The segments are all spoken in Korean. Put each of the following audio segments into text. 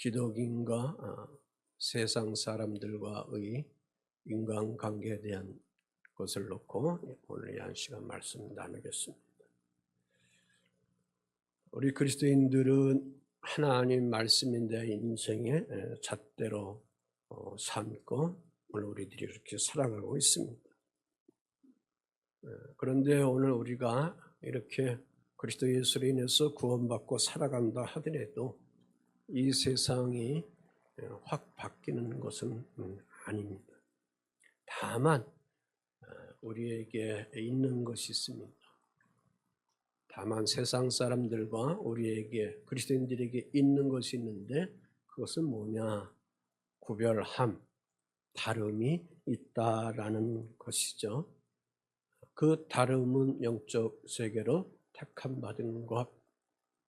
기독인과 세상 사람들과의 인간관계에 대한 것을 놓고 오늘 이 한 시간 말씀 나누겠습니다. 우리 그리스도인들은 하나님 말씀인 내 인생의 잣대로 삼고 오늘 우리들이 이렇게 살아가고 있습니다. 그런데 오늘 우리가 이렇게 그리스도 예수로 인해서 구원받고 살아간다 하더라도 이 세상이 확 바뀌는 것은 아닙니다. 다만 우리에게 있는 것이 있습니다. 다만 세상 사람들과 우리에게 그리스도인들에게 있는 것이 있는데 그것은 뭐냐? 구별함, 다름이 있다라는 것이죠. 그 다름은 영적 세계로 택함 받은 것,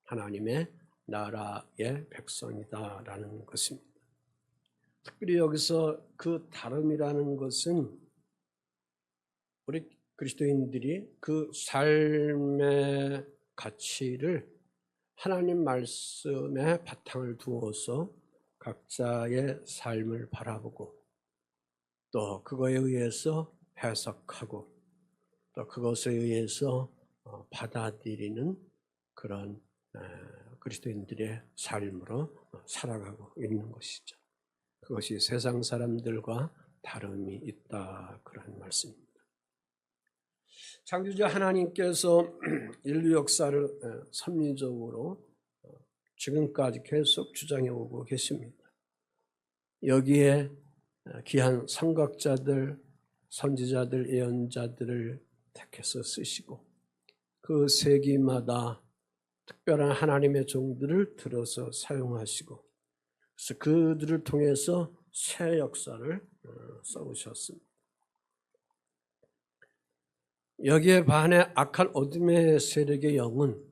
하나님의 나라의 백성이다라는 것입니다. 특별히 여기서 그 다름이라는 것은 우리 그리스도인들이 그 삶의 가치를 하나님 말씀에 바탕을 두어서 각자의 삶을 바라보고 또 그거에 의해서 해석하고 또 그것에 의해서 받아들이는 그런 그리스도인들의 삶으로 살아가고 있는 것이죠. 그것이 세상 사람들과 다름이 있다 그런 말씀입니다. 창조주 하나님께서 인류 역사를 섭리적으로 지금까지 계속 주장해 오고 계십니다. 여기에 귀한 선각자들, 선지자들, 예언자들을 택해서 쓰시고 그 세기마다 특별한 하나님의 종들을 들어서 사용하시고 그래서 그들을 통해서 새 역사를 써오셨습니다. 여기에 반해 악한 어둠의 세력의 영은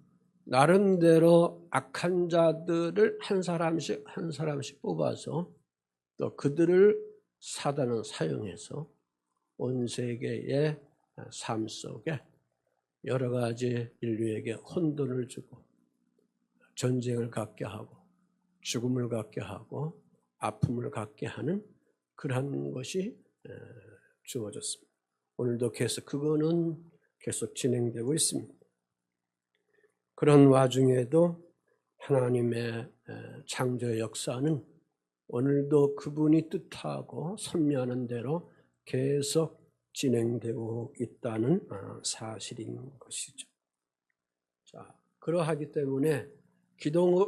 나름대로 악한 자들을 한 사람씩 뽑아서 또 그들을 사단은 사용해서 온 세계의 삶 속에 여러 가지 인류에게 혼돈을 주고 전쟁을 갖게 하고 죽음을 갖게 하고 아픔을 갖게 하는 그러한 것이 주어졌습니다. 오늘도 그거는 계속 진행되고 있습니다. 그런 와중에도 하나님의 창조의 역사는 오늘도 그분이 뜻하고 섭리하는 대로 계속 진행되고 있다는 사실인 것이죠. 자, 그러하기 때문에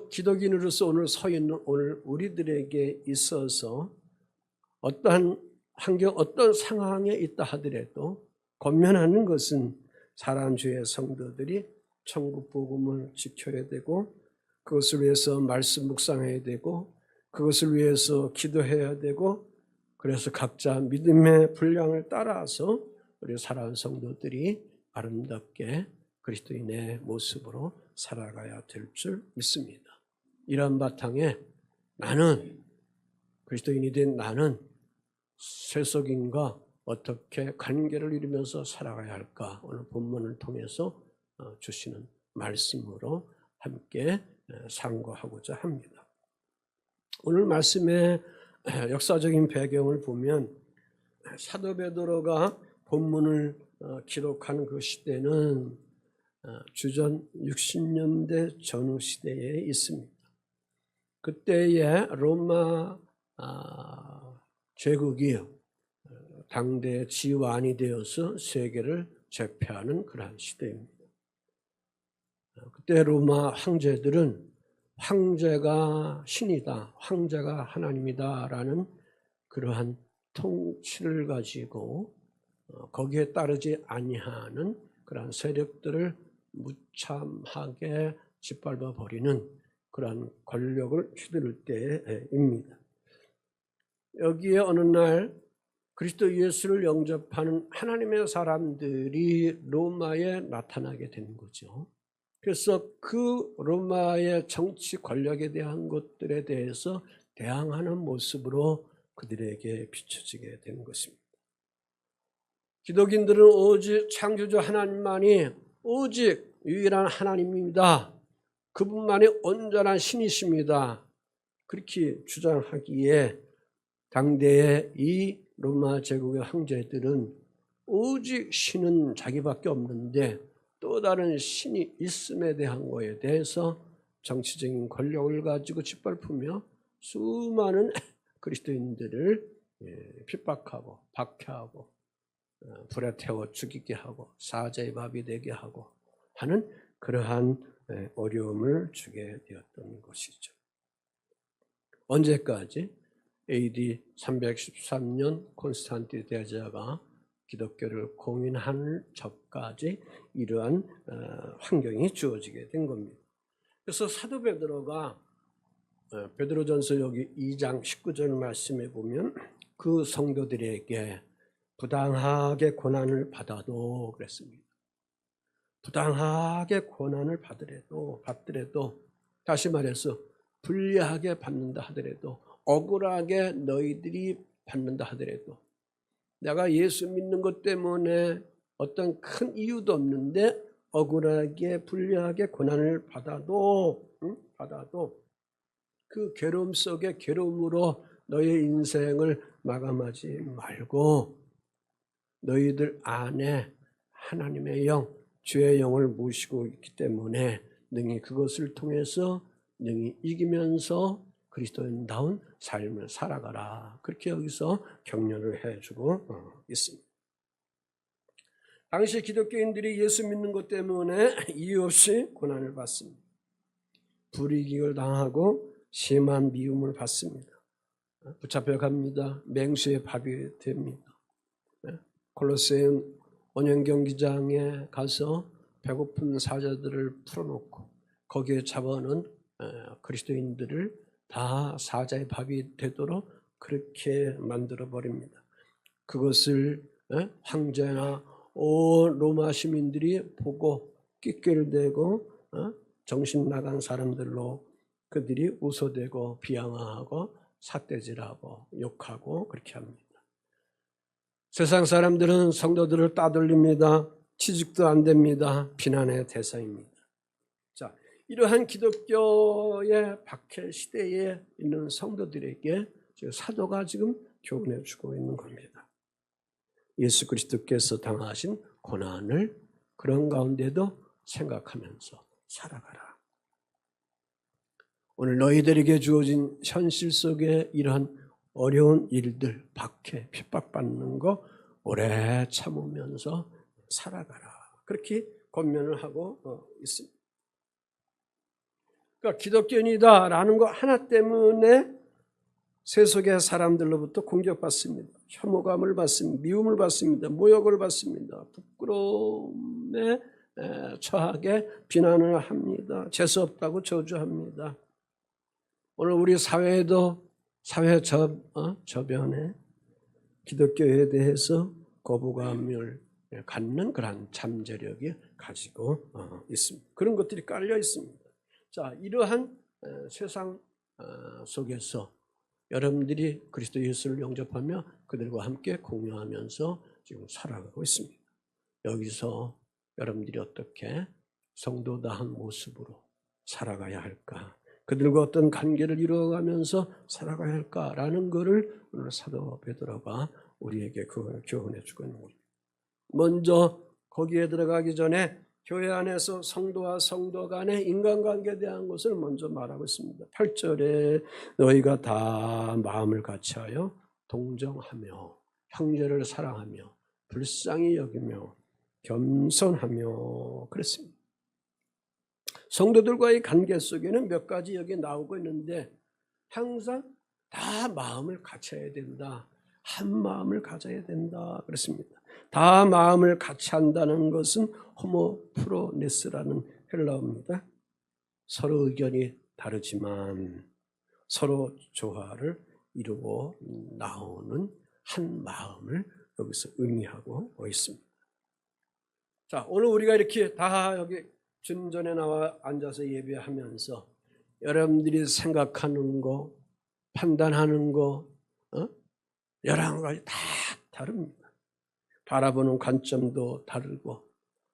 기독인으로서 오늘 서 있는 오늘 우리들에게 있어서 어떠한 환경, 어떤 상황에 있다 하더라도 권면하는 것은 사랑 주의 성도들이 천국 복음을 지켜야 되고 그것을 위해서 말씀 묵상해야 되고 그것을 위해서 기도해야 되고 그래서 각자 믿음의 분량을 따라서 우리 사랑하는 성도들이 아름답게 그리스도인의 모습으로 살아가야 될 줄 믿습니다. 이런 바탕에 나는 그리스도인이 된 나는 세속인과 어떻게 관계를 이루면서 살아가야 할까? 오늘 본문을 통해서 주시는 말씀으로 함께 상고하고자 합니다. 오늘 말씀의 역사적인 배경을 보면 사도 베드로가 본문을 기록한 그 시대는 주전 60년대 전후 시대에 있습니다. 그때의 로마 제국이 당대의 지환이 되어서 세계를 제패하는 그러한 시대입니다. 그때 로마 황제들은 황제가 신이다, 황제가 하나님이다라는 그러한 통치를 가지고 거기에 따르지 아니하는 그러한 세력들을 무참하게 짓밟아 버리는 그러한 권력을 휘두를 때입니다. 여기에 어느 날 그리스도 예수를 영접하는 하나님의 사람들이 로마에 나타나게 된 거죠. 그래서 그 로마의 정치 권력에 대한 것들에 대해서 대항하는 모습으로 그들에게 비춰지게 된 것입니다. 기독인들은 오직 창조주 하나님만이 오직 유일한 하나님입니다. 그분만이 온전한 신이십니다. 그렇게 주장하기에 당대의 이 로마 제국의 황제들은 오직 신은 자기밖에 없는데 또 다른 신이 있음에 대한 거에 대해서 정치적인 권력을 가지고 짓밟으며 수많은 그리스도인들을 핍박하고 박해하고 불에 태워 죽이게 하고 사자의 밥이 되게 하고 하는 그러한 어려움을 주게 되었던 것이죠. 언제까지? AD 313년 콘스탄틴 대제가 기독교를 공인할 적까지 이러한 환경이 주어지게 된 겁니다. 그래서 사도 베드로가 베드로전서 여기 2장 19절 말씀에 보면 그 성도들에게 부당하게 고난을 받아도 그랬습니다. 부당하게 고난을 받더라도 다시 말해서 불리하게 받는다 하더라도 억울하게 너희들이 받는다 하더라도 내가 예수 믿는 것 때문에 어떤 큰 이유도 없는데 억울하게 불리하게 고난을 받아도 그 괴로움 속에 괴로움으로 너의 인생을 마감하지 말고 너희들 안에 하나님의 영, 주의 영을 모시고 있기 때문에 능히 그것을 통해서 능히 이기면서 그리스도인다운 삶을 살아가라. 그렇게 여기서 격려를 해주고 있습니다. 당시 기독교인들이 예수 믿는 것 때문에 이유 없이 고난을 받습니다. 불이익을 당하고 심한 미움을 받습니다. 붙잡혀갑니다. 맹수의 밥이 됩니다. 콜로세움 원형경기장에 가서 배고픈 사자들을 풀어놓고 거기에 잡아놓은 그리스도인들을 다 사자의 밥이 되도록 그렇게 만들어버립니다. 그것을 황제나 온 로마 시민들이 보고 낄낄대고 정신 나간 사람들로 그들이 웃어대고 비양하고 삿대질하고 욕하고 그렇게 합니다. 세상 사람들은 성도들을 따돌립니다. 취직도 안 됩니다. 비난의 대상입니다. 자, 이러한 기독교의 박해 시대에 있는 성도들에게 사도가 지금 교훈해 주고 있는 겁니다. 예수 그리스도께서 당하신 고난을 그런 가운데도 생각하면서 살아가라. 오늘 너희들에게 주어진 현실 속에 이러한 어려운 일들, 박해, 핍박받는 거 오래 참으면서 살아가라. 그렇게 권면을 하고 있습니다. 그러니까 기독교인이다라는 거 하나 때문에 세속의 사람들로부터 공격받습니다. 혐오감을 받습니다. 미움을 받습니다. 모욕을 받습니다. 부끄러움에 처하게 비난을 합니다. 재수없다고 저주합니다. 오늘 우리 사회에도 사회 저변에 기독교에 대해서 거부감을 갖는 그런 잠재력이 가지고 있습니다. 그런 것들이 깔려 있습니다. 자, 이러한 세상 속에서 여러분들이 그리스도 예수를 영접하며 그들과 함께 공유하면서 지금 살아가고 있습니다. 여기서 여러분들이 어떻게 성도다운 모습으로 살아가야 할까? 그들과 어떤 관계를 이루어가면서 살아가야 할까라는 것을 오늘 사도 베드로가 우리에게 그걸 교훈해 주고 있는 겁니다. 먼저 거기에 들어가기 전에 교회 안에서 성도와 성도 간의 인간관계에 대한 것을 먼저 말하고 있습니다. 8절에 너희가 다 마음을 같이하여 동정하며 형제를 사랑하며 불쌍히 여기며 겸손하며 그랬습니다. 성도들과의 관계 속에는 몇 가지 여기 나오고 있는데 항상 다 마음을 같이해야 된다. 한 마음을 가져야 된다. 그렇습니다. 다 마음을 같이 한다는 것은 호모프로네스라는 헬라어입니다. 서로 의견이 다르지만 서로 조화를 이루고 나오는 한 마음을 여기서 의미하고 있습니다. 자, 오늘 우리가 이렇게 다 여기 준전에 나와 앉아서 예배하면서 여러분들이 생각하는 거, 판단하는 거, 여러 가지 다 다릅니다. 바라보는 관점도 다르고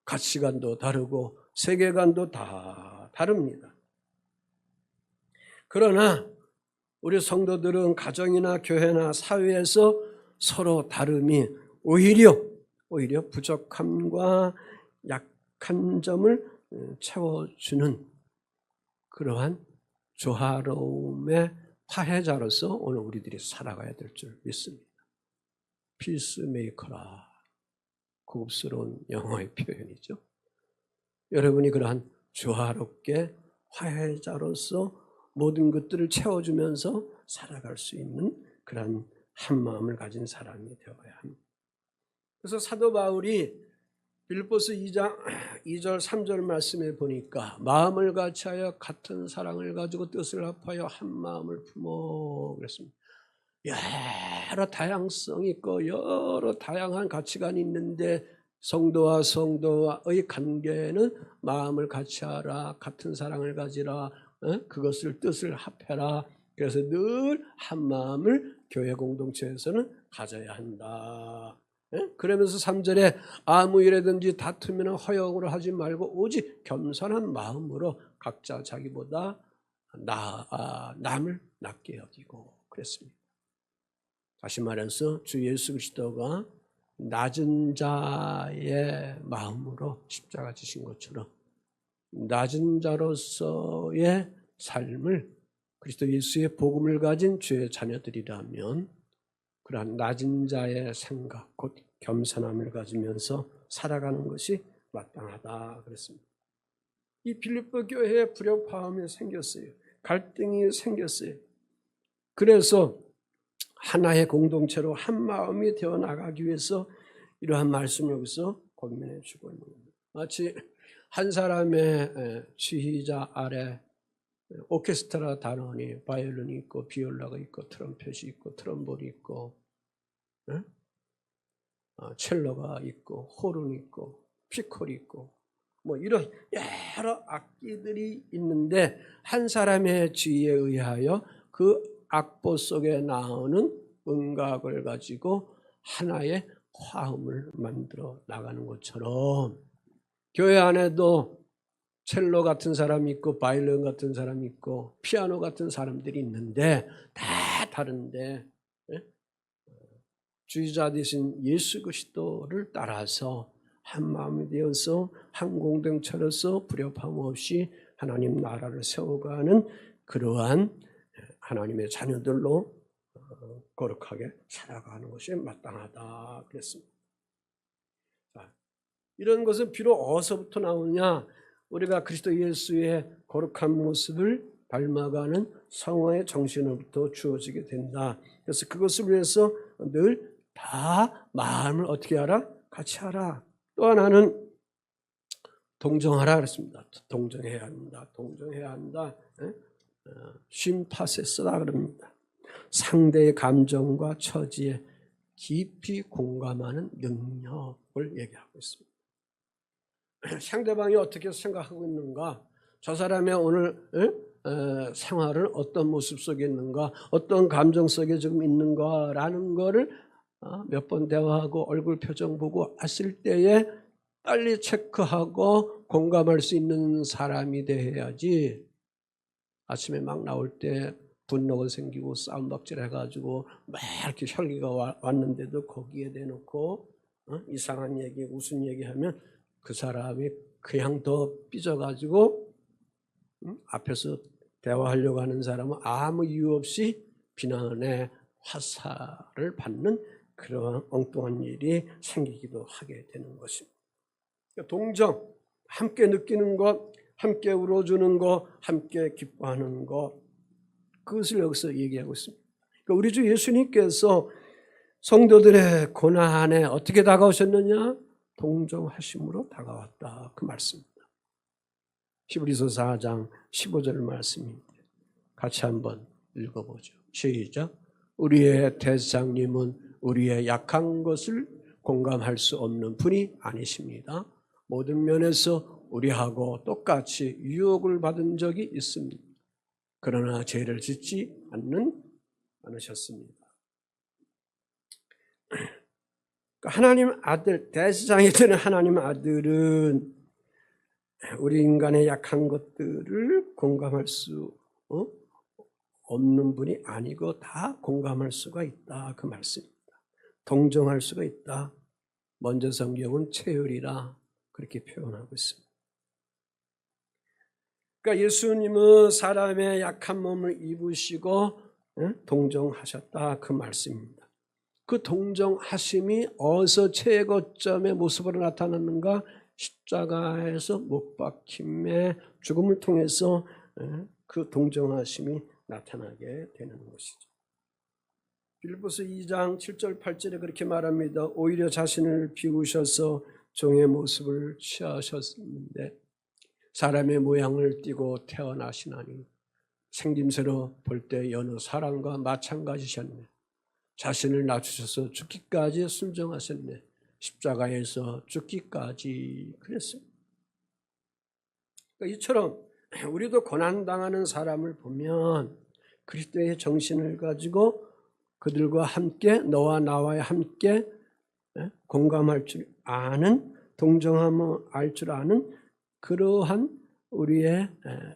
가치관도 다르고 세계관도 다 다릅니다. 그러나 우리 성도들은 가정이나 교회나 사회에서 서로 다름이 오히려 부족함과 약한 점을 채워주는 그러한 조화로움의 화해자로서 오늘 우리들이 살아가야 될 줄 믿습니다. 피스메이커라. 고급스러운 영어의 표현이죠. 여러분이 그러한 조화롭게 화해자로서 모든 것들을 채워주면서 살아갈 수 있는 그런 한 마음을 가진 사람이 되어야 합니다. 그래서 사도 바울이 빌립보서 2장 2절 3절 말씀에 보니까 마음을 같이하여 같은 사랑을 가지고 뜻을 합하여 한 마음을 품어 그랬습니다. 여러 다양성이 있고 여러 다양한 가치관이 있는데 성도와 성도와의 관계는 마음을 같이하라, 같은 사랑을 가지라, 그것을 뜻을 합해라. 그래서 늘 한 마음을 교회 공동체에서는 가져야 한다. 그러면서 3절에 아무 일에든지 다투면 허영으로 하지 말고 오직 겸손한 마음으로 각자 자기보다 남을 낫게 여기고 그랬습니다. 다시 말해서 주 예수 그리스도가 낮은 자의 마음으로 십자가 지신 것처럼 낮은 자로서의 삶을 그리스도 예수의 복음을 가진 주의 자녀들이라면 그러한 낮은 자의 생각, 곧 겸손함을 가지면서 살아가는 것이 마땅하다 그랬습니다. 이 빌립보 교회에 불협화음이 생겼어요. 갈등이 생겼어요. 그래서 하나의 공동체로 한 마음이 되어 나가기 위해서 이러한 말씀을 여기서 권면해 주고 있는 겁니다. 마치 한 사람의 지휘자 아래 오케스트라 단원이 바이올린이 있고 비올라가 있고 트럼펫이 있고 트럼본이 있고 첼로가 있고 호른이 있고 피콜이 있고 뭐 이런 여러 악기들이 있는데 한 사람의 지휘에 의하여 그 악보 속에 나오는 음각을 가지고 하나의 화음을 만들어 나가는 것처럼 교회 안에도 첼로 같은 사람이 있고 바이올린 같은 사람이 있고 피아노 같은 사람들이 있는데 다 다른데 주의자 되신 예수 그리스도를 따라서 한 마음이 되어서 한 공동체로서 불협화음 없이 하나님 나라를 세워가는 그러한 하나님의 자녀들로 거룩하게 살아가는 것이 마땅하다 그랬습니다. 자, 이런 것은 비록 어디서부터 나오냐? 우리가 그리스도 예수의 거룩한 모습을 닮아가는 성화의 정신으로부터 주어지게 된다. 그래서 그것을 위해서 늘 다 마음을 어떻게 하라? 같이 하라. 또 하나는 동정하라 그랬습니다. 동정해야 한다. 동정해야 한다. 심파세스라 그럽니다. 상대의 감정과 처지에 깊이 공감하는 능력을 얘기하고 있습니다. 상대방이 어떻게 생각하고 있는가? 저 사람의 오늘 생활은 어떤 모습 속에 있는가? 어떤 감정 속에 지금 있는가라는 거를 몇 번 대화하고 얼굴 표정 보고 했을 때에 빨리 체크하고 공감할 수 있는 사람이 돼야지 아침에 막 나올 때 분노가 생기고 싸움박질 해가지고 막 이렇게 혈기가 왔는데도 거기에 대놓고 이상한 얘기, 무슨 얘기하면 그 사람이 그냥 더 삐져가지고 앞에서 대화하려고 하는 사람은 아무 이유 없이 비난의 화살을 받는 그런 엉뚱한 일이 생기기도 하게 되는 것입니다. 동정, 함께 느끼는 것, 함께 울어주는 것, 함께 기뻐하는 것, 그것을 여기서 얘기하고 있습니다. 그러니까 우리 주 예수님께서 성도들의 고난에 어떻게 다가오셨느냐? 동정하심으로 다가왔다. 그 말씀입니다. 히브리서 4장 15절 말씀입니다. 같이 한번 읽어보죠. 시작. 우리의 대장님은 우리의 약한 것을 공감할 수 없는 분이 아니십니다. 모든 면에서 우리하고 똑같이 유혹을 받은 적이 있습니다. 그러나 죄를 짓지 않으셨습니다. 하나님 아들, 대제사장이 되는 하나님 아들은 우리 인간의 약한 것들을 공감할 수 없는 분이 아니고 다 공감할 수가 있다 그 말씀입니다. 동정할 수가 있다. 먼저 성경은 체혈이라 그렇게 표현하고 있습니다. 그러니까 예수님은 사람의 약한 몸을 입으시고 동정하셨다 그 말씀입니다. 그 동정하심이 어디서 최고점의 모습으로 나타났는가? 십자가에서 못 박힘의 죽음을 통해서 그 동정하심이 나타나게 되는 것이죠. 빌립보서 2장 7절 8절에 그렇게 말합니다. 오히려 자신을 비우셔서 종의 모습을 취하셨는데 사람의 모양을 띠고 태어나시나니 생김새로 볼 때 여느 사람과 마찬가지셨네. 자신을 낮추셔서 죽기까지 순종하셨네. 십자가에서 죽기까지 그랬습니다. 그러니까 이처럼 우리도 고난당하는 사람을 보면 그리스도의 정신을 가지고 그들과 함께 너와 나와 함께 공감할 줄 아는 동정함을 알 줄 아는 그러한 우리의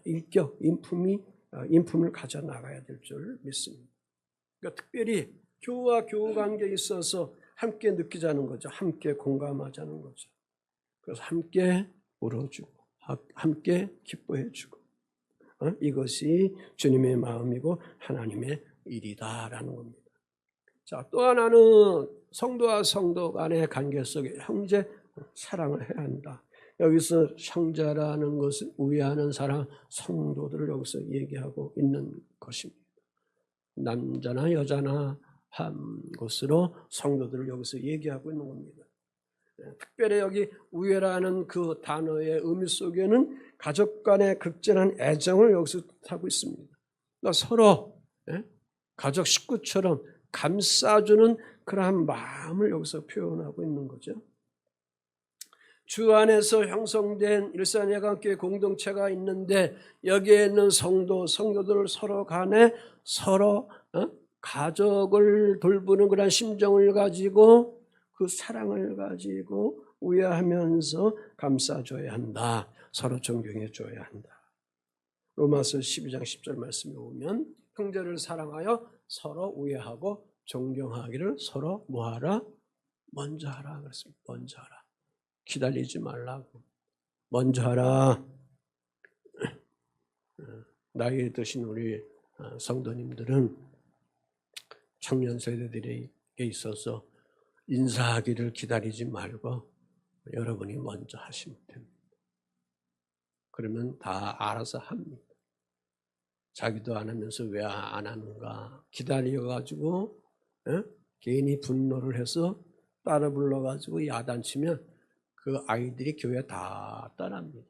인격, 인품을 가져 나가야 될 줄 믿습니다. 그러니까 특별히 교우와 교우 관계에 있어서 함께 느끼자는 거죠. 함께 공감하자는 거죠. 그래서 함께 울어주고 함께 기뻐해주고 이것이 주님의 마음이고 하나님의 일이다라는 겁니다. 자, 또 하나는 성도와 성도 간의 관계 속에 형제 사랑을 해야 한다. 여기서 형제라는 것을 우애하는 사람, 성도들을 여기서 얘기하고 있는 것입니다. 남자나 여자나 한 곳으로 성도들을 여기서 얘기하고 있는 겁니다. 특별히 여기 우애라는 그 단어의 의미 속에는 가족 간의 극진한 애정을 여기서 하고 있습니다. 그러니까 서로 가족 식구처럼 감싸주는 그러한 마음을 여기서 표현하고 있는 거죠. 주 안에서 형성된 일산예강교회 공동체가 있는데 여기에 있는 성도들 서로 간에 서로 가족을 돌보는 그런 심정을 가지고 그 사랑을 가지고 우애하면서 감싸줘야 한다. 서로 존경해줘야 한다. 로마서 12장 10절 말씀에 보면 형제를 사랑하여 서로 우애하고 존경하기를 서로 뭐하라? 먼저 하라 그랬습니다. 먼저 하라. 기다리지 말라고. 먼저 하라. 나이 드신 우리 성도님들은 청년 세대들에게 있어서 인사하기를 기다리지 말고 여러분이 먼저 하시면 됩니다. 그러면 다 알아서 합니다. 자기도 안 하면서 왜 안 하는가 기다려가지고 괜히 분노를 해서 따라 불러가지고 야단치면 그 아이들이 교회 다 떠납니다.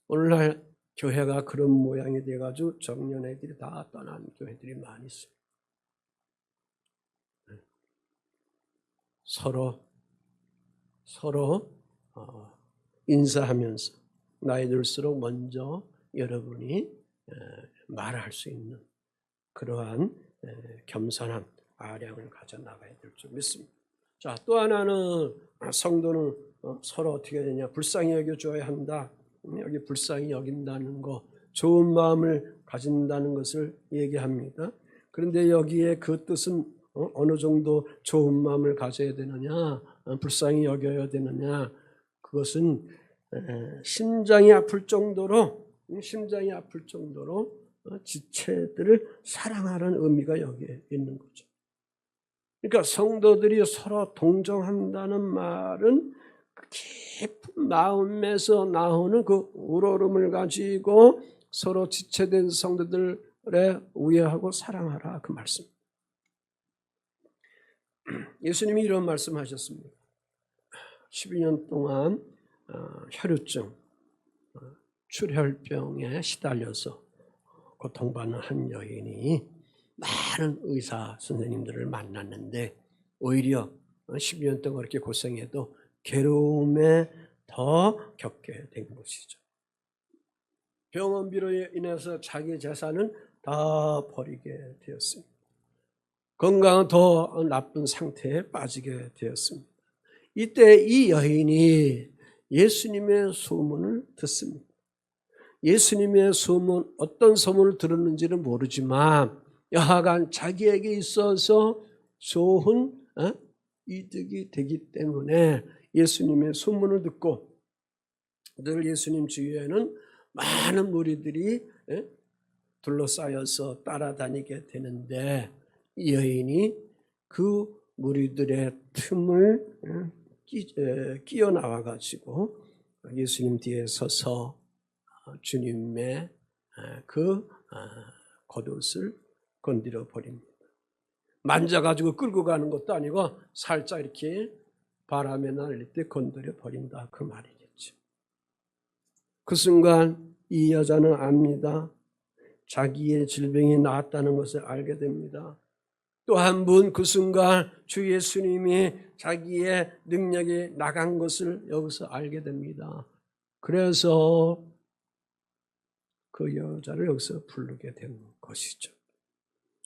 오늘날 교회가 그런 모양이 돼가지고 청년 애들이 다 떠난 교회들이 많이 있어요. 서로 인사하면서 나이 들수록 먼저 여러분이 말할 수 있는 그러한 겸손한 아량을 가져 나가야 될 줄 믿습니다. 자, 또 하나는 성도는 서로 어떻게 되냐? 불쌍히 여겨줘야 한다. 여기 불쌍히 여긴다는 거, 좋은 마음을 가진다는 것을 얘기합니다. 그런데 여기에 그 뜻은 어느 정도 좋은 마음을 가져야 되느냐, 불쌍히 여겨야 되느냐, 그것은 심장이 아플 정도로 지체들을 사랑하는 의미가 여기에 있는 거죠. 그러니까 성도들이 서로 동정한다는 말은 그 깊은 마음에서 나오는 그 우러름을 가지고 서로 지체된 성도들의 우애하고 사랑하라 그 말씀. 예수님이 이런 말씀하셨습니다. 12년 동안 혈루증, 출혈병에 시달려서 고통받는 한 여인이 많은 의사 선생님들을 만났는데 오히려 12년 동안 그렇게 고생해도 괴로움에 더 겪게 된 것이죠. 병원비로 인해서 자기 재산은 다 버리게 되었습니다. 건강은 더 나쁜 상태에 빠지게 되었습니다. 이때 이 여인이 예수님의 소문을 듣습니다. 예수님의 소문, 어떤 소문을 들었는지는 모르지만 여하간 자기에게 있어서 좋은 이득이 되기 때문에 예수님의 소문을 듣고 늘 예수님 주위에는 많은 무리들이 둘러싸여서 따라다니게 되는데 이 여인이 그 무리들의 틈을 끼어 나와 가지고 예수님 뒤에 서서 주님의 그 겉옷을 건드려 버립니다. 만져가지고 끌고 가는 것도 아니고 살짝 이렇게 바람에 날릴 때 건드려 버린다 그 말이겠죠. 그 순간 이 여자는 압니다. 자기의 질병이 나았다는 것을 알게 됩니다. 또 한 분 그 순간 주 예수님이 자기의 능력이 나간 것을 여기서 알게 됩니다. 그래서 그 여자를 여기서 부르게 된 것이죠.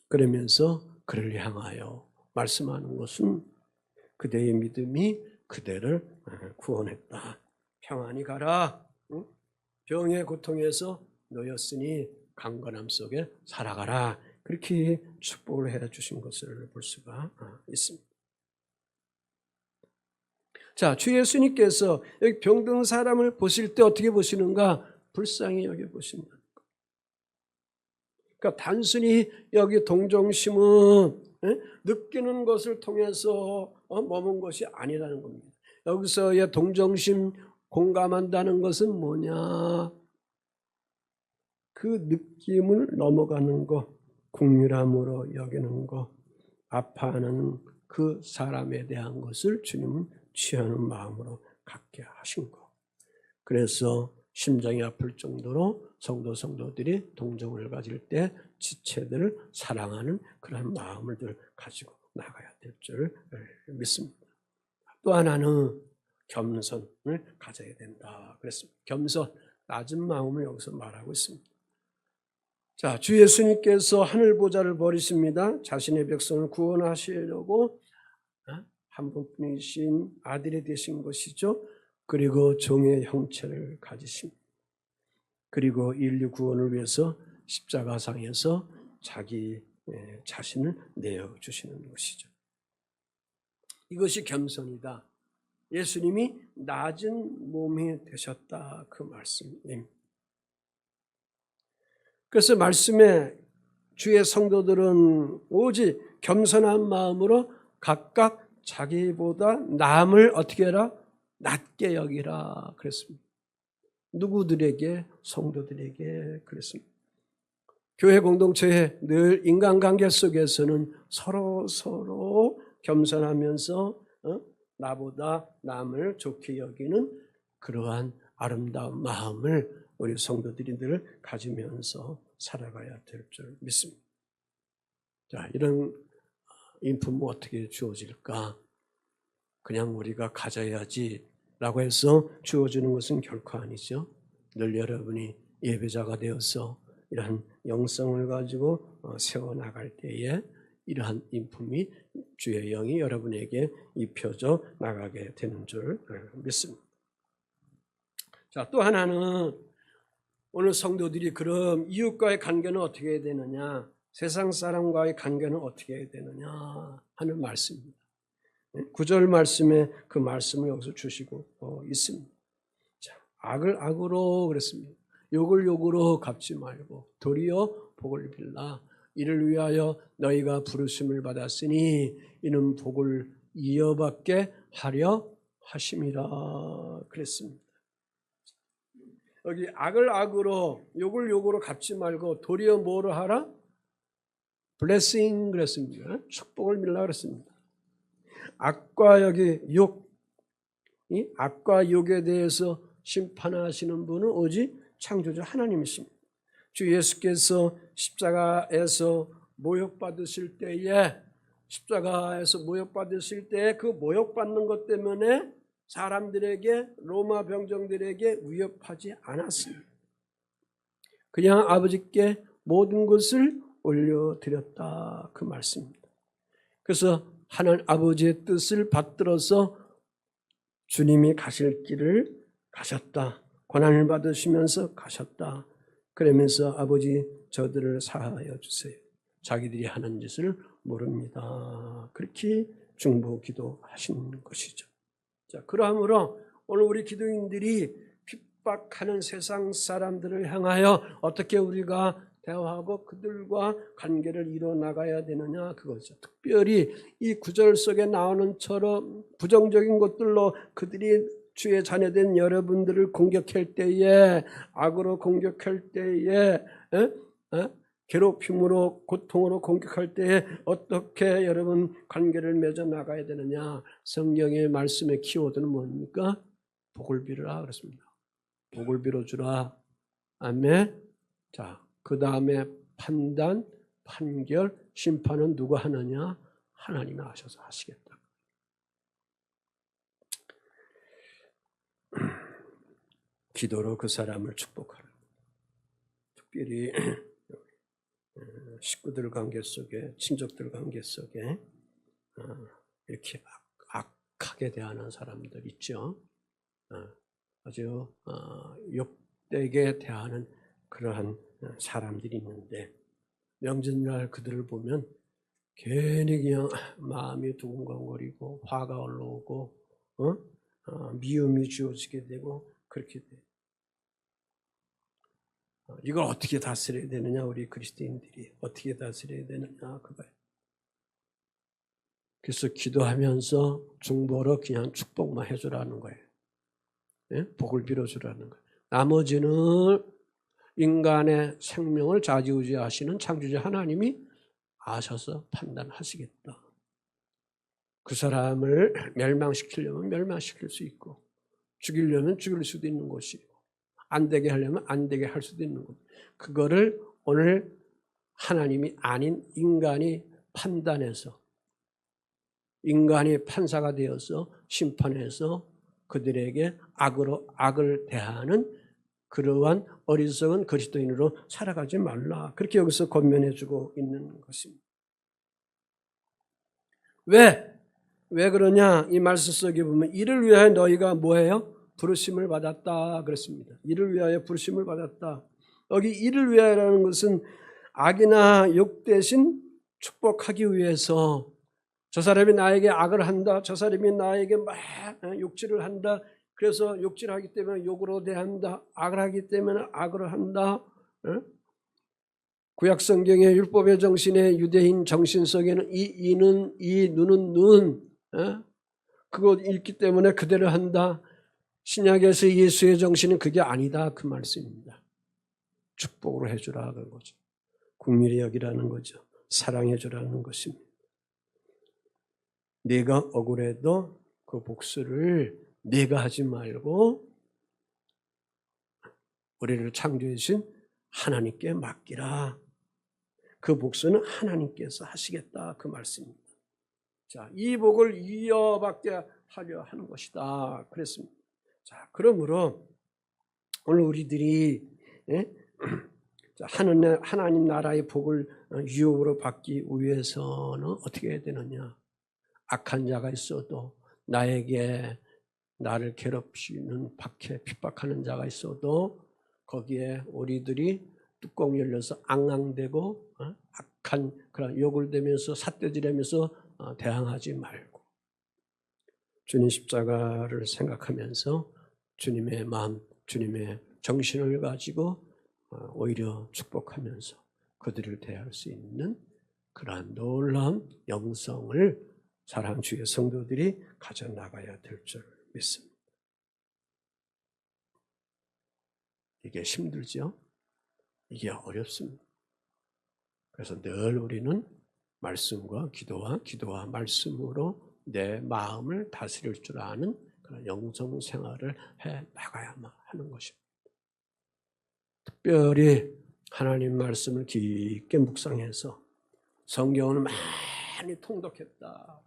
그러면서 그를 향하여 말씀하는 것은 그대의 믿음이 그대를 구원했다. 평안히 가라. 병의 고통에서 놓였으니 강건함 속에 살아가라. 그렇게 축복을 해 주신 것을 볼 수가 있습니다. 자, 주 예수님께서 여기 병든 사람을 보실 때 어떻게 보시는가? 불쌍히 여겨 보신다. 그러니까 단순히 여기 동정심은 느끼는 것을 통해서 머문 것이 아니라는 겁니다. 여기서의 동정심 공감한다는 것은 뭐냐? 그 느낌을 넘어가는 것, 국률함으로 여기는 것, 아파하는 그 사람에 대한 것을 주님은 취하는 마음으로 갖게 하신 것. 그래서 심장이 아플 정도로 성도들이 동정을 가질 때 지체들을 사랑하는 그런 마음을 늘 가지고 나가야 될 줄 믿습니다. 또 하나는 겸손을 가져야 된다 그랬습니다. 겸손, 낮은 마음을 여기서 말하고 있습니다. 자, 주 예수님께서 하늘 보좌를 버리십니다. 자신의 백성을 구원하시려고 한 분뿐이신 아들이 되신 것이죠. 그리고 종의 형체를 가지십니다. 그리고 인류 구원을 위해서 십자가상에서 자기 자신을 내어주시는 것이죠. 이것이 겸손이다. 예수님이 낮은 몸이 되셨다 그 말씀입니다. 그래서 말씀에 주의 성도들은 오직 겸손한 마음으로 각각 자기보다 남을 어떻게 해라? 낮게 여기라 그랬습니다. 누구들에게? 성도들에게 그랬습니다. 교회 공동체의 늘 인간관계 속에서는 서로 겸손하면서 나보다 남을 좋게 여기는 그러한 아름다운 마음을 우리 성도들이 늘 가지면서 살아가야 될 줄 믿습니다. 자, 이런 인품은 어떻게 주어질까? 그냥 우리가 가져야지 라고 해서 주어지는 것은 결코 아니죠. 늘 여러분이 예배자가 되어서 이러한 영성을 가지고 세워나갈 때에 이러한 인품이 주의 영이 여러분에게 입혀져 나가게 되는 줄 믿습니다. 자, 또 하나는 오늘 성도들이 그럼 이웃과의 관계는 어떻게 해야 되느냐, 세상 사람과의 관계는 어떻게 해야 되느냐 하는 말씀입니다. 9절 말씀에 그 말씀을 여기서 주시고 있습니다. 자, 악을 악으로 그랬습니다. 욕을 욕으로 갚지 말고 도리어 복을 빌라. 이를 위하여 너희가 부르심을 받았으니 이는 복을 이어받게 하려 하심이라 그랬습니다. 여기 악을 악으로 욕을 욕으로 갚지 말고 도리어 뭐로 하라? 블레싱 그랬습니다. 축복을 빌라 그랬습니다. 악과 여기 욕, 이 악과 욕에 대해서 심판하시는 분은 오직 창조주 하나님이십니다. 주 예수께서 십자가에서 모욕받으실 때에 그 모욕받는 것 때문에 사람들에게 로마 병정들에게 위협하지 않았습니다. 그냥 아버지께 모든 것을 올려드렸다 그 말씀입니다. 그래서 하나님 아버지의 뜻을 받들어서 주님이 가실 길을 가셨다. 고난을 받으시면서 가셨다. 그러면서 아버지 저들을 사하여 주세요. 자기들이 하는 짓을 모릅니다. 그렇게 중보 기도하신 것이죠. 자, 그러므로 오늘 우리 기도인들이 핍박하는 세상 사람들을 향하여 어떻게 우리가 대화하고 그들과 관계를 이뤄나가야 되느냐, 그거죠. 특별히 이 구절 속에 나오는 처럼 부정적인 것들로 그들이 주의 자녀된 여러분들을 공격할 때에, 악으로 공격할 때에, 괴롭힘으로 고통으로 공격할 때에 어떻게 여러분 관계를 맺어 나가야 되느냐. 성경의 말씀의 키워드는 뭡니까? 복을 빌으라 그랬습니다. 복을 빌어주라. 아멘. 자, 그 다음에 판단, 판결, 심판은 누가 하느냐? 하나님이 하셔서 하시겠다. 기도로 그 사람을 축복하라. 특별히 식구들 관계 속에, 친족들 관계 속에 이렇게 악하게 대하는 사람들 있죠. 아주 욕되게 대하는 그러한 사람들이 있는데, 명절날 그들을 보면 괜히 그냥 마음이 두근거리고 화가 올라오고 미움이 주어지게 되고 그렇게 돼요. 이걸 어떻게 다스려야 되느냐, 우리 그리스도인들이 어떻게 다스려야 되느냐, 그거예요. 그래서 기도하면서 중보로 그냥 축복만 해주라는 거예요. 예? 복을 빌어주라는 거예요. 나머지는 인간의 생명을 좌지우지하시는 창조자 하나님이 아셔서 판단하시겠다. 그 사람을 멸망시키려면 멸망시킬 수 있고, 죽이려면 죽일 수도 있는 것이고, 안 되게 하려면 안 되게 할 수도 있는 것. 그거를 오늘 하나님이 아닌 인간이 판단해서, 인간이 판사가 되어서 심판해서 그들에게 악을 대하는 그러한 어리석은 그리스도인으로 살아가지 말라. 그렇게 여기서 권면해주고 있는 것입니다. 왜 그러냐? 이 말씀 속에 보면 이를 위하여 너희가 뭐예요? 부르심을 받았다 그랬습니다. 이를 위하여 부르심을 받았다. 여기 이를 위하여라는 것은 악이나 욕 대신 축복하기 위해서, 저 사람이 나에게 악을 한다, 저 사람이 나에게 막 욕질을 한다, 그래서 욕질하기 때문에 욕으로 대한다, 악을 하기 때문에 악을 한다. 구약성경의 율법의 정신의 유대인 정신 속에는 이는 이, 눈은 눈, 그거 읽기 때문에 그대로 한다. 신약에서 예수의 정신은 그게 아니다, 그 말씀입니다. 축복으로 해주라 그런 거죠. 긍휼히 여기라는 거죠. 사랑해주라는 것입니다. 네가 억울해도 그 복수를 네가 하지 말고 우리를 창조해 주신 하나님께 맡기라. 그 복수는 하나님께서 하시겠다, 그 말씀입니다. 자, 이 복을 이어받게 하려 하는 것이다 그랬습니다. 자, 그러므로 오늘 우리들이 하나님 나라의 복을 유업으로 받기 위해서는 어떻게 해야 되느냐? 악한 자가 있어도, 나를 괴롭히는 박해 핍박하는 자가 있어도 거기에 우리들이 뚜껑 열려서 앙앙대고 악한 그런 욕을 대면서 삿대질하면서 대항하지 말고, 주님 십자가를 생각하면서 주님의 마음, 주님의 정신을 가지고 오히려 축복하면서 그들을 대할 수 있는 그러한 놀라운 영성을 사랑하는 주의 성도들이 가져나가야 될 줄 믿습니다. 이게 힘들죠? 이게 어렵습니다. 그래서 늘 우리는 말씀과 기도와 말씀으로 내 마음을 다스릴 줄 아는 그런 영성 생활을 해 나가야만 하는 것입니다. 특별히 하나님 말씀을 깊게 묵상해서 성경을 많이 통독했다.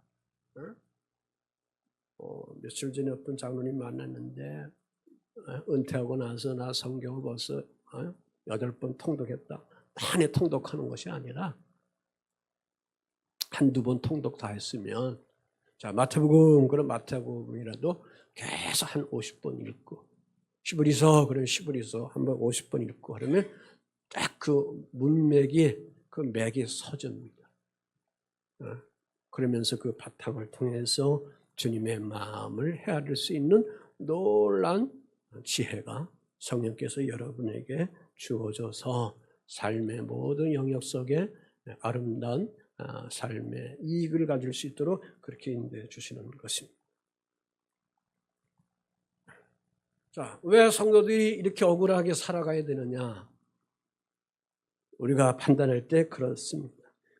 며칠 전에 어떤 장로님 만났는데 은퇴하고 나서 나 성경을 벌써 8번 통독했다. 많이 통독하는 것이 아니라 한두 번 통독 다 했으면, 자, 마태복음, 그럼 마태복음이라도 계속 한 50번 읽고, 히브리서, 그럼 히브리서 한번 50번 읽고 하면 딱 그 문맥이 그 맥이 서줍니다. 그러면서 그 바탕을 통해서 주님의 마음을 헤아릴 수 있는 놀라운 지혜가 성령께서 여러분에게 주어져서 삶의 모든 영역 속에 아름다운 삶의 이익을 가질 수 있도록 그렇게 인도해 주시는 것입니다. 자, 왜 성도들이 이렇게 억울하게 살아가야 되느냐? 우리가 판단할 때 그렇습니다.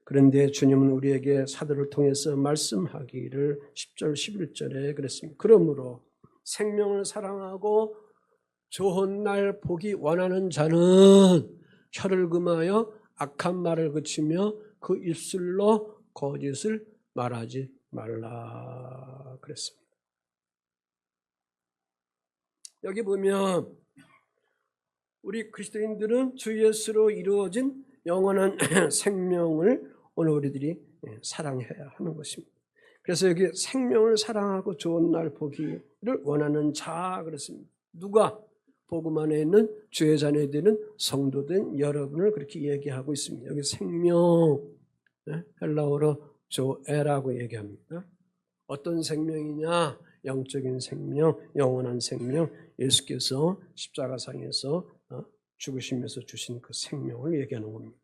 그런데 주님은 우리에게 사도를 통해서 말씀하기를 10절, 11절에 그랬습니다. 그러므로 생명을 사랑하고 좋은 날 보기 원하는 자는 혀를 금하여 악한 말을 그치며 그 입술로 거짓을 말하지 말라 그랬습니다. 여기 보면 우리 그리스도인들은 주 예수로 이루어진 영원한 생명을 오늘 우리들이 사랑해야 하는 것입니다. 그래서 여기 생명을 사랑하고 좋은 날 보기를 원하는 자 그랬습니다. 누가? 복음 안에 있는 주의 자녀되는 성도된 여러분을 그렇게 얘기하고 있습니다. 여기 생명, 헬라어로 조에라고 얘기합니다. 어떤 생명이냐? 영적인 생명, 영원한 생명, 예수께서 십자가상에서 죽으시면서 주신 그 생명을 얘기하는 겁니다.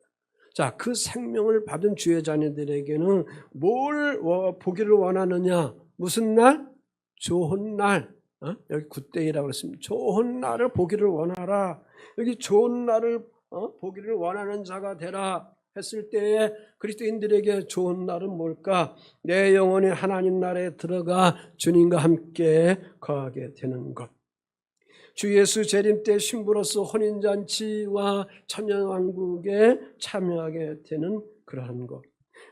자, 그 생명을 받은 주의 자녀들에게는 뭘 보기를 원하느냐? 무슨 날? 좋은 날. 여기 굿데이라고 했습니다. 좋은 날을 보기를 원하라. 여기 좋은 날을 보기를 원하는 자가 되라 했을 때에 그리스도인들에게 좋은 날은 뭘까? 내 영혼이 하나님 나라에 들어가 주님과 함께 거하게 되는 것. 주 예수 재림 때 신부로서 혼인잔치와 천년왕국에 참여하게 되는 그러한 것.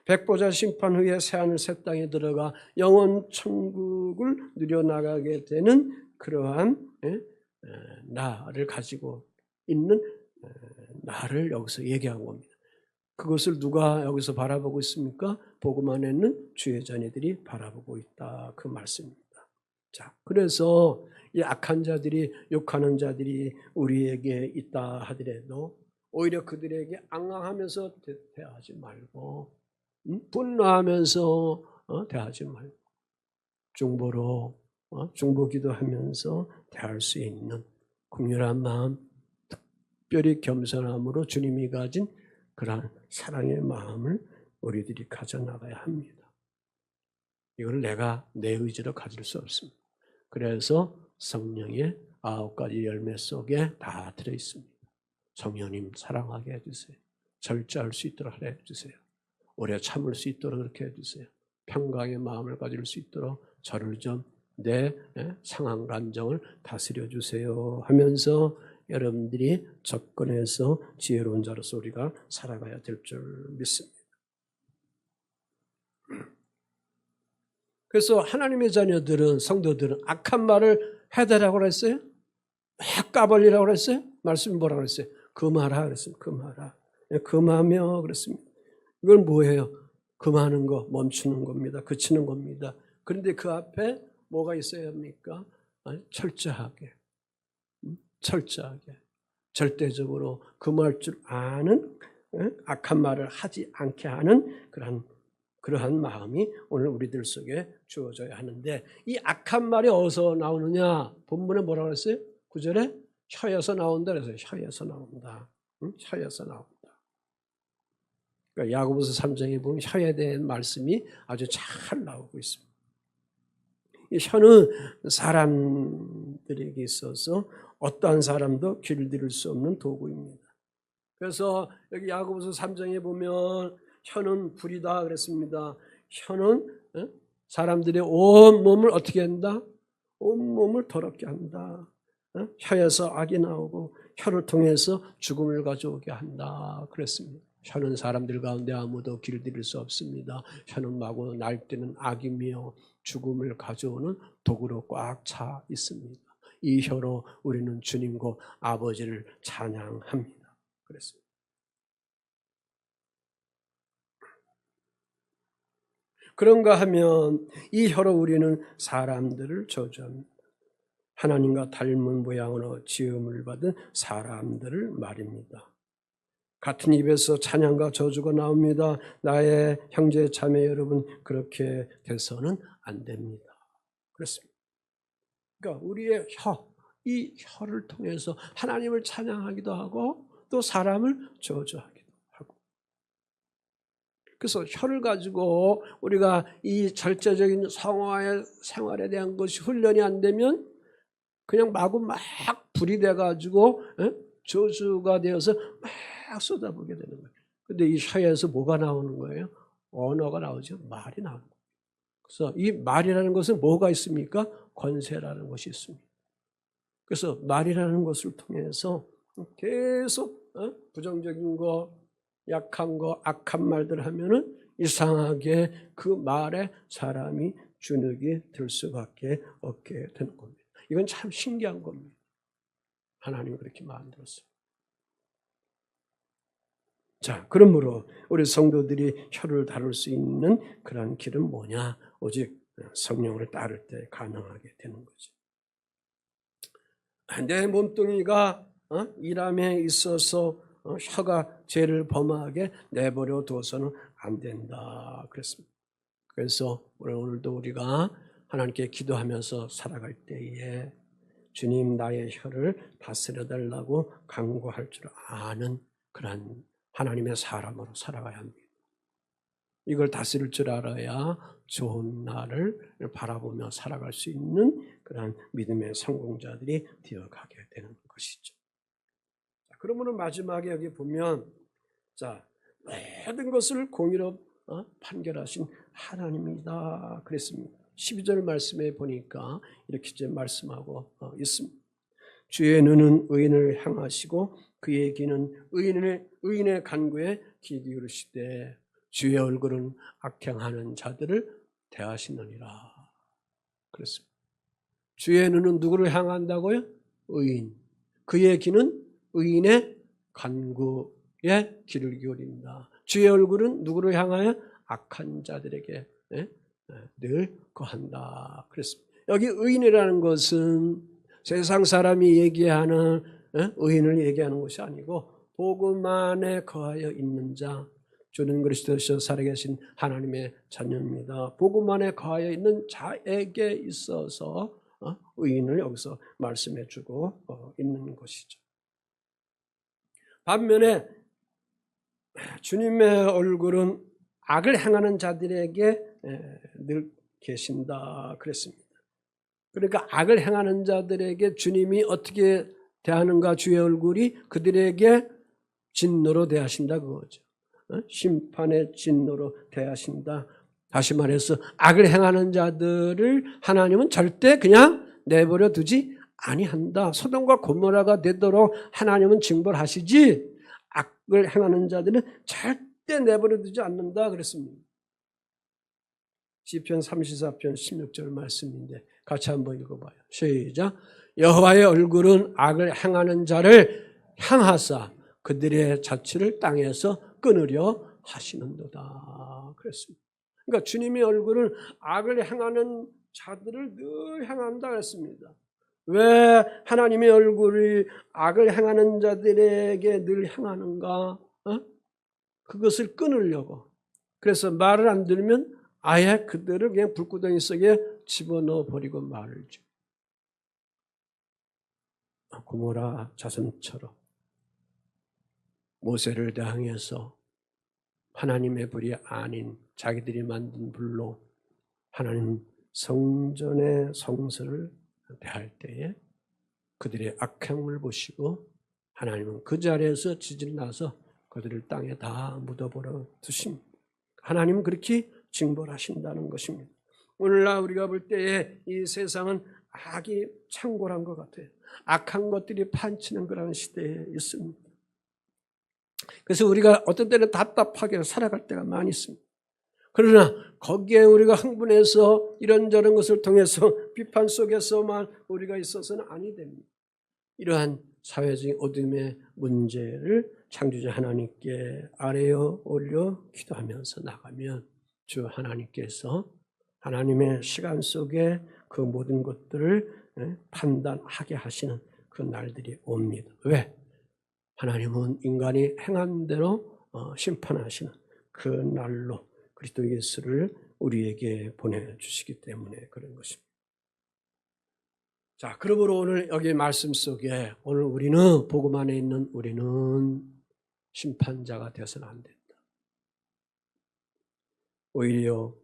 백보자 심판 후에 새하늘 새 땅에 들어가 영원 천국을 누려나가게 되는 그러한 나를 가지고 있는 나를 여기서 얘기한 겁니다. 그것을 누가 여기서 바라보고 있습니까? 복음 안에 있는 주의 자녀들이 바라보고 있다. 그 말씀입니다. 자, 그래서 이 악한 자들이, 욕하는 자들이 우리에게 있다 하더라도 오히려 그들에게 앙앙하면서 대하지 말고 분노하면서 대하지 말고 중보로 중보기도하면서 대할 수 있는 긍휼한 마음, 특별히 겸손함으로 주님이 가진 그러한 사랑의 마음을 우리들이 가져나가야 합니다. 이걸 내가 내 의지로 가질 수 없습니다. 그래서 성령의 9가지 열매 속에 다 들어있습니다. 성령님 사랑하게 해주세요. 절제할 수 있도록 해주세요. 오래 참을 수 있도록 그렇게 해주세요. 평강의 마음을 가질 수 있도록 저를 좀 내 상한 감정을 다스려 주세요 하면서 여러분들이 접근해서 지혜로운 자로서 우리가 살아가야 될 줄 믿습니다. 그래서 하나님의 자녀들은, 성도들은 악한 말을 해대라고 그랬어요? 왜 까발리라고 그랬어요? 말씀이 뭐라고 그랬어요? 금하라 그랬어요. 금하라. 금하며 그랬습니다. 이건 뭐예요? 금하는 거, 멈추는 겁니다. 그치는 겁니다. 그런데 그 앞에 뭐가 있어야 합니까? 철저하게, 철저하게, 절대적으로 금할 줄 아는 악한 말을 하지 않게 하는 그러한 마음이 오늘 우리들 속에 주어져야 하는데, 이 악한 말이 어디서 나오느냐? 본문에 뭐라고 했어요? 9절에 혀에서 나온다 그래서 혀에서 나온다. 혀에서 나온다. 그러니까 야고보서 3장에 보면 혀에 대한 말씀이 아주 잘 나오고 있습니다. 이 혀는 사람들에게 있어서 어떠한 사람도 길들일 수 없는 도구입니다. 그래서 여기 야고보서 3장에 보면 혀는 불이다 그랬습니다. 혀는 사람들의 온 몸을 어떻게 한다? 온 몸을 더럽게 한다. 혀에서 악이 나오고 혀를 통해서 죽음을 가져오게 한다 그랬습니다. 혀는 사람들 가운데 아무도 길들일 수 없습니다. 혀는 마구 날뛰는 악이며 죽음을 가져오는 도구로 꽉 차 있습니다. 이 혀로 우리는 주님과 아버지를 찬양합니다. 그랬습니다. 그런가 하면 이 혀로 우리는 사람들을 저주합니다. 하나님과 닮은 모양으로 지음을 받은 사람들을 말입니다. 같은 입에서 찬양과 저주가 나옵니다. 나의 형제 자매 여러분, 그렇게 돼서는 안 됩니다. 그렇습니다. 그러니까 우리의 이 혀를 통해서 하나님을 찬양하기도 하고 또 사람을 저주하기도 하고. 그래서 혀를 가지고 우리가 이 절제적인 성화의 생활에 대한 것이 훈련이 안 되면 그냥 마구 막 불이 돼가지고 저주가 되어서 막 쏟아부게 되는 거예요. 근데 이 혀에서 뭐가 나오는 거예요? 언어가 나오죠. 말이 나오는 거예요. 그래서 이 말이라는 것은 뭐가 있습니까? 권세라는 것이 있습니다. 그래서 말이라는 것을 통해서 계속 부정적인 거, 약한 거, 악한 말들 하면은 이상하게 그 말에 사람이 주눅이 들 수밖에 없게 되는 겁니다. 이건 참 신기한 겁니다. 하나님이 그렇게 만들었어요. 자, 그러므로 우리 성도들이 혀를 다룰 수 있는 그런 길은 뭐냐? 오직 성령을 따를 때 가능하게 되는 거죠. 내 몸뚱이가 일함에 있어서 혀가 죄를 범하게 내버려 둬서는 안 된다 그랬습니다. 그래서 오늘도 우리가 하나님께 기도하면서 살아갈 때에 주님 나의 혀를 다스려 달라고 간구할 줄 아는 그런 하나님의 사람으로 살아가야 합니다. 이걸 다스릴 줄 알아야 좋은 날을 바라보며 살아갈 수 있는 그런 믿음의 성공자들이 되어가게 되는 것이죠. 그러므로 마지막에 여기 보면 모든 것을 공의로 판결하신 하나님이다 그랬습니다. 12절 말씀에 보니까 이렇게 이제 말씀하고 있습니다. 주의 눈은 의인을 향하시고 그의 귀는 의인의 간구에 귀 기울이시되 주의 얼굴은 악행하는 자들을 대하시느니라 그랬습니다. 주의 눈은 누구를 향한다고요? 의인. 그의 귀는 의인의 간구에 귀를 기울인다. 주의 얼굴은 누구를 향하여? 악한 자들에게 늘 거한다 그랬습니다. 여기 의인이라는 것은 세상 사람이 얘기하는 의인을 얘기하는 것이 아니고 복음 안에 거하여 있는 자, 주는 그리스도시여 살아계신 하나님의 자녀입니다. 복음 안에 거하여 있는 자에게 있어서 의인을 여기서 말씀해 주고 있는 것이죠. 반면에 주님의 얼굴은 악을 행하는 자들에게 늘 계신다 그랬습니다. 그러니까 악을 행하는 자들에게 주님이 어떻게 대하는가? 주의 얼굴이 그들에게 진노로 대하신다 그거죠. 심판의 진노로 대하신다. 다시 말해서 악을 행하는 자들을 하나님은 절대 그냥 내버려 두지 아니한다. 소돔과 고모라가 되도록 하나님은 징벌하시지 악을 행하는 자들은 절대 내버려 두지 않는다 그랬습니다. 시편 34편 16절 말씀인데 같이 한번 읽어봐요. 시작. 여호와의 얼굴은 악을 행하는 자를 향하사 그들의 자취를 땅에서 끊으려 하시는도다 그랬습니다. 그러니까 주님의 얼굴은 악을 행하는 자들을 늘 향한다 그랬습니다. 왜 하나님의 얼굴이 악을 행하는 자들에게 늘 향하는가? 그것을 끊으려고. 그래서 말을 안 들으면 아예 그들을 그냥 불구덩이 속에 집어넣어 버리고 말죠. 고모라 자손처럼 모세를 대항해서 하나님의 불이 아닌 자기들이 만든 불로 하나님 성전의 성소를 대할 때에 그들의 악행을 보시고 하나님은 그 자리에서 지질 나서 그들을 땅에 다 묻어버려 두십니다. 하나님은 그렇게 징벌하신다는 것입니다. 오늘날 우리가 볼 때에 이 세상은 악이 창궐한 것 같아요. 악한 것들이 판치는 그런 시대에 있습니다. 그래서 우리가 어떤 때는 답답하게 살아갈 때가 많이 있습니다. 그러나 거기에 우리가 흥분해서 이런저런 것을 통해서 비판 속에서만 우리가 있어서는 아니 됩니다. 이러한 사회적인 어둠의 문제를 창조자 하나님께 아뢰어 올려 기도하면서 나가면 주 하나님께서 하나님의 시간 속에 그 모든 것들을 판단하게 하시는 그 날들이 옵니다. 왜? 하나님은 인간이 행한 대로 심판하시는 그 날로 그리스도 예수를 우리에게 보내주시기 때문에 그런 것입니다. 자, 그러므로 오늘 여기 말씀 속에 오늘 우리는 복음 안에 있는 우리는 심판자가 되어서는 안 된다. 오히려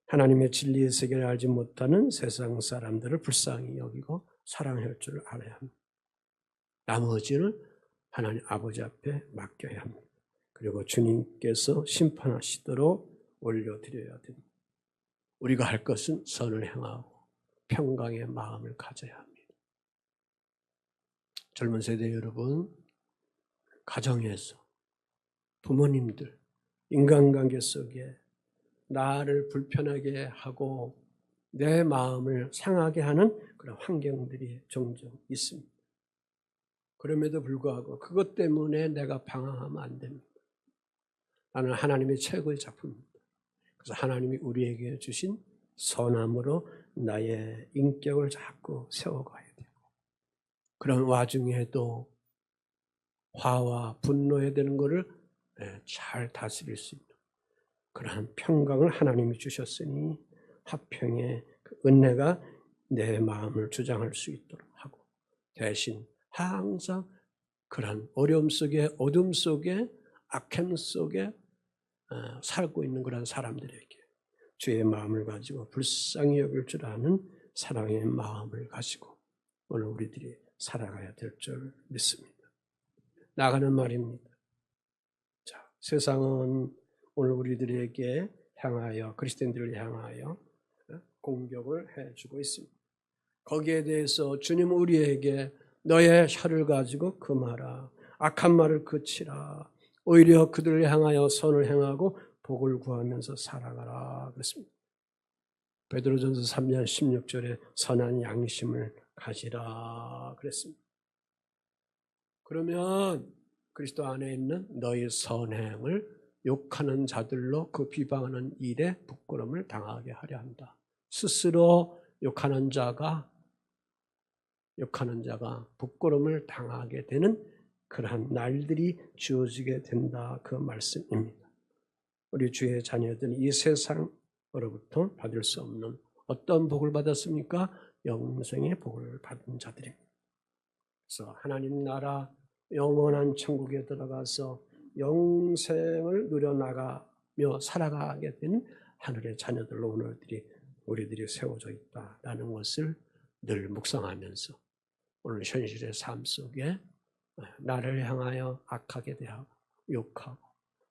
하나님의 진리의 세계를 알지 못하는 세상 사람들을 불쌍히 여기고 사랑할 줄 알아야 합니다. 나머지는 하나님 아버지 앞에 맡겨야 합니다. 그리고 주님께서 심판하시도록 올려드려야 됩니다. 우리가 할 것은 선을 행하고 평강의 마음을 가져야 합니다. 젊은 세대 여러분, 가정에서 부모님들, 인간관계 속에 나를 불편하게 하고 내 마음을 상하게 하는 그런 환경들이 종종 있습니다. 그럼에도 불구하고 그것 때문에 내가 방황하면 안 됩니다. 나는 하나님의 최고의 작품입니다. 그래서 하나님이 우리에게 주신 선함으로 나의 인격을 자꾸 세워가야 되고, 그런 와중에도 화와 분노해야 되는 것을 잘 다스릴 수 있는 그러한 평강을 하나님이 주셨으니 화평의 그 은혜가 내 마음을 주장할 수 있도록 하고, 대신 항상 그런 어려움 속에, 어둠 속에, 악행 속에 살고 있는 그런 사람들에게 주의 마음을 가지고 불쌍히 여길 줄 아는 사랑의 마음을 가지고 오늘 우리들이 살아가야 될 줄 믿습니다. 나가는 말입니다. 자, 세상은 오늘 우리들에게 향하여, 그리스도인들을 향하여 공격을 해주고 있습니다. 거기에 대해서 주님 우리에게 너의 혀를 가지고 금하라, 악한 말을 그치라, 오히려 그들을 향하여 선을 행하고 복을 구하면서 살아가라 그랬습니다. 베드로전서 3장 16절에 선한 양심을 가지라 그랬습니다. 그러면 그리스도 안에 있는 너의 선행을 욕하는 자들로 그 비방하는 일에 부끄러움을 당하게 하려 한다. 스스로 욕하는 자가 부끄러움을 당하게 되는 그러한 날들이 주어지게 된다, 그 말씀입니다. 우리 주의 자녀들은 이 세상으로부터 받을 수 없는 어떤 복을 받았습니까? 영생의 복을 받은 자들입니다. 그래서 하나님 나라 영원한 천국에 들어가서 영생을 누려나가며 살아가게 된 하늘의 자녀들로 우리들이 세워져 있다라는 것을 늘 묵상하면서 오늘 현실의 삶 속에 나를 향하여 악하게 대하고 욕하고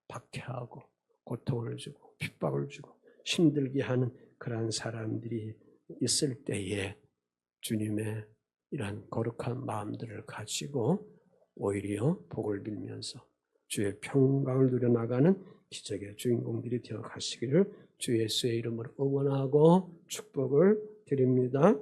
박해하고 고통을 주고 핍박을 주고 힘들게 하는 그러한 사람들이 있을 때에 주님의 이러한 거룩한 마음들을 가지고 오히려 복을 빌면서 주의 평강을 누려나가는 기적의 주인공들이 되어 가시기를 주 예수의 이름으로 응원하고 축복을 드립니다.